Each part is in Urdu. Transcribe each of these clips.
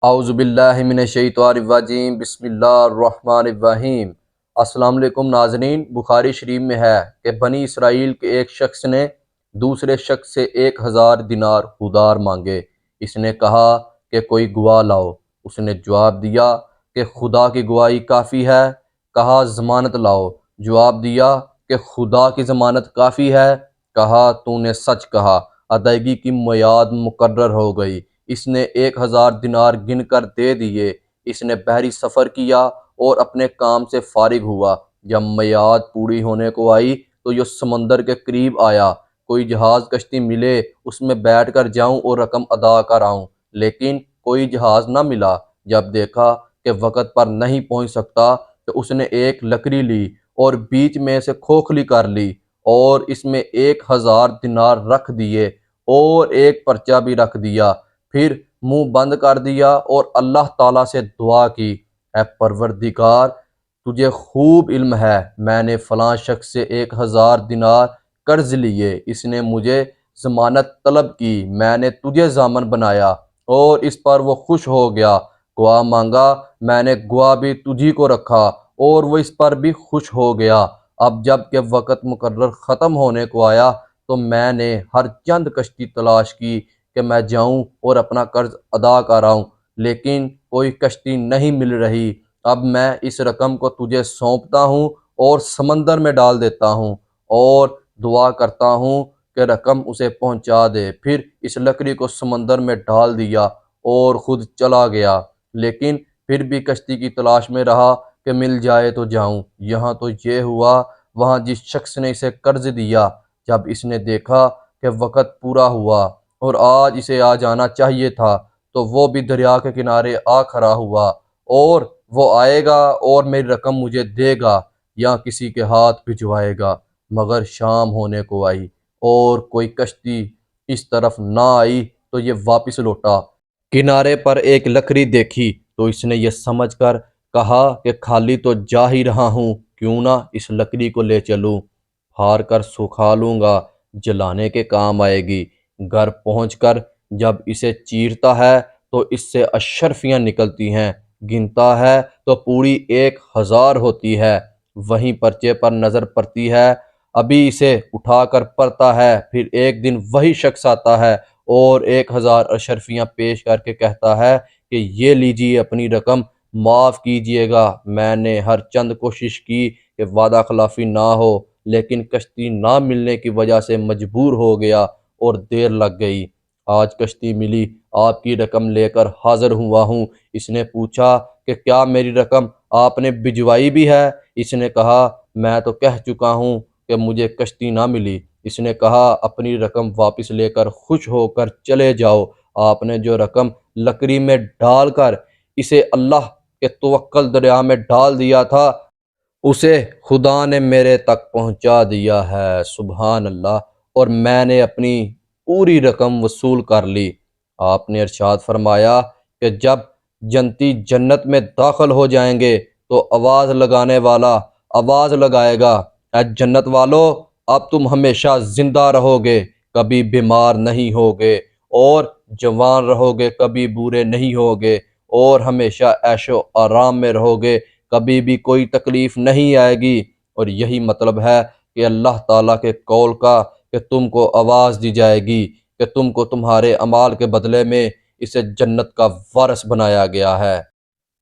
اعوذ باللہ من الشیطان الرجیم، بسم اللہ الرحمن الرحیم۔ السلام علیکم ناظرین، بخاری شریف میں ہے کہ بنی اسرائیل کے ایک شخص نے دوسرے شخص سے 1000 دینار ادھار مانگے۔ اس نے کہا کہ کوئی گواہ لاؤ۔ اس نے جواب دیا کہ خدا کی گواہی کافی ہے۔ کہا ضمانت لاؤ۔ جواب دیا کہ خدا کی ضمانت کافی ہے۔ کہا تو نے سچ کہا۔ ادائیگی کی میعاد مقرر ہو گئی۔ اس نے 1000 دینار گن کر دے دیے۔ اس نے بحری سفر کیا اور اپنے کام سے فارغ ہوا۔ جب میعاد پوری ہونے کو آئی تو یہ سمندر کے قریب آیا۔ کوئی جہاز کشتی ملے اس میں بیٹھ کر جاؤں اور رقم ادا کر آؤں، لیکن کوئی جہاز نہ ملا۔ جب دیکھا کہ وقت پر نہیں پہنچ سکتا تو اس نے ایک لکڑی لی اور بیچ میں سے کھوکھلی کر لی اور اس میں 1000 دینار رکھ دیے اور ایک پرچہ بھی رکھ دیا۔ پھر منہ بند کر دیا اور اللہ تعالیٰ سے دعا کی، اے پروردگار، تجھے خوب علم ہے میں نے فلاں شخص سے 1000 دینار قرض لیے۔ اس نے مجھے ضمانت طلب کی، میں نے تجھے ضامن بنایا اور اس پر وہ خوش ہو گیا۔ گواہ مانگا، میں نے گواہ بھی تجھی کو رکھا اور وہ اس پر بھی خوش ہو گیا۔ اب جب کہ وقت مقرر ختم ہونے کو آیا تو میں نے ہر چند کشتی تلاش کی کہ میں جاؤں اور اپنا قرض ادا کراؤں، لیکن کوئی کشتی نہیں مل رہی۔ اب میں اس رقم کو تجھے سونپتا ہوں اور سمندر میں ڈال دیتا ہوں اور دعا کرتا ہوں کہ رقم اسے پہنچا دے۔ پھر اس لکڑی کو سمندر میں ڈال دیا اور خود چلا گیا، لیکن پھر بھی کشتی کی تلاش میں رہا کہ مل جائے تو جاؤں۔ یہاں تو یہ ہوا وہاں جس شخص نے اسے قرض دیا، جب اس نے دیکھا کہ وقت پورا ہوا اور آج اسے آ جانا چاہیے تھا تو وہ بھی دریا کے کنارے آ کھڑا ہوا، اور وہ آئے گا اور میری رقم مجھے دے گا یا کسی کے ہاتھ بھجوائے گا۔ مگر شام ہونے کو آئی اور کوئی کشتی اس طرف نہ آئی تو یہ واپس لوٹا۔ کنارے پر ایک لکڑی دیکھی تو اس نے یہ سمجھ کر کہا کہ خالی تو جا ہی رہا ہوں، کیوں نہ اس لکڑی کو لے چلوں، پھاڑ کر سکھا لوں گا، جلانے کے کام آئے گی۔ گھر پہنچ کر جب اسے چیرتا ہے تو اس سے اشرفیاں نکلتی ہیں، گنتا ہے تو پوری 1000 ہوتی ہے۔ وہیں پرچے پر نظر پڑتی ہے، ابھی اسے اٹھا کر پڑھتا ہے۔ پھر ایک دن وہی شخص آتا ہے اور 1000 اشرفیاں پیش کر کے کہتا ہے کہ یہ لیجیے اپنی رقم، معاف کیجیے گا، میں نے ہر چند کوشش کی کہ وعدہ خلافی نہ ہو، لیکن کشتی نہ ملنے کی وجہ سے مجبور ہو گیا اور دیر لگ گئی۔ آج کشتی ملی، آپ کی رقم لے کر حاضر ہوا ہوں۔ اس نے پوچھا کہ کیا میری رقم آپ نے بھجوائی بھی ہے؟ اس نے کہا میں تو کہہ چکا ہوں کہ مجھے کشتی نہ ملی۔ اس نے کہا اپنی رقم واپس لے کر خوش ہو کر چلے جاؤ، آپ نے جو رقم لکڑی میں ڈال کر اسے اللہ کے توکل دریا میں ڈال دیا تھا اسے خدا نے میرے تک پہنچا دیا ہے، سبحان اللہ، اور میں نے اپنی پوری رقم وصول کر لی۔ آپ نے ارشاد فرمایا کہ جب جنتی جنت میں داخل ہو جائیں گے تو آواز لگانے والا آواز لگائے گا، اے جنت والو، اب تم ہمیشہ زندہ رہو گے، کبھی بیمار نہیں ہوگے، اور جوان رہو گے، کبھی بوڑھے نہیں ہوگے، اور ہمیشہ عیش و آرام میں رہو گے، کبھی بھی کوئی تکلیف نہیں آئے گی۔ اور یہی مطلب ہے کہ اللہ تعالیٰ کے قول کا کہ تم کو آواز دی جائے گی کہ تم کو تمہارے اعمال کے بدلے میں اسے جنت کا وارث بنایا گیا ہے۔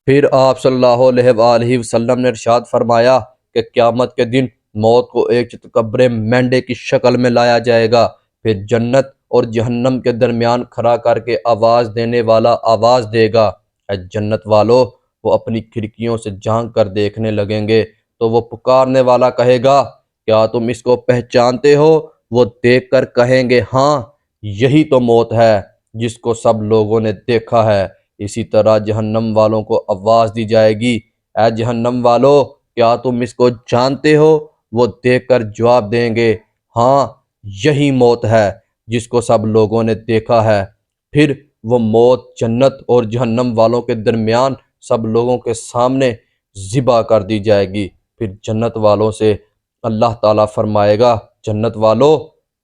پھر آپ صلی اللہ علیہ وآلہ وسلم نے ارشاد فرمایا کہ قیامت کے دن موت کو ایک چتکبرے مینڈے کی شکل میں لایا جائے گا، پھر جنت اور جہنم کے درمیان کھڑا کر کے آواز دینے والا آواز دے گا، اے جنت والو، وہ اپنی کھڑکیوں سے جھانک کر دیکھنے لگیں گے تو وہ پکارنے والا کہے گا کیا تم اس کو پہچانتے ہو؟ وہ دیکھ کر کہیں گے ہاں، یہی تو موت ہے جس کو سب لوگوں نے دیکھا ہے۔ اسی طرح جہنم والوں کو آواز دی جائے گی، اے جہنم والو، کیا تم اس کو جانتے ہو؟ وہ دیکھ کر جواب دیں گے ہاں، یہی موت ہے جس کو سب لوگوں نے دیکھا ہے۔ پھر وہ موت جنت اور جہنم والوں کے درمیان سب لوگوں کے سامنے ذبح کر دی جائے گی۔ پھر جنت والوں سے اللہ تعالیٰ فرمائے گا جنت والو،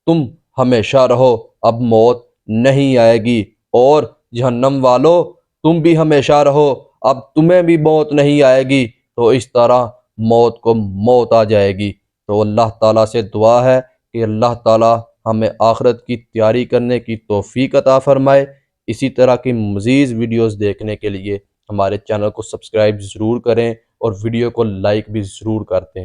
تم ہمیشہ رہو، اب موت نہیں آئے گی، اور جہنم والو، تم بھی ہمیشہ رہو، اب تمہیں بھی موت نہیں آئے گی، تو اس طرح موت کو موت آ جائے گی۔ تو اللہ تعالیٰ سے دعا ہے کہ اللہ تعالیٰ ہمیں آخرت کی تیاری کرنے کی توفیق عطا فرمائے۔ اسی طرح کی مزید ویڈیوز دیکھنے کے لیے ہمارے چینل کو سبسکرائب ضرور کریں اور ویڈیو کو لائک بھی ضرور کرتے ہیں۔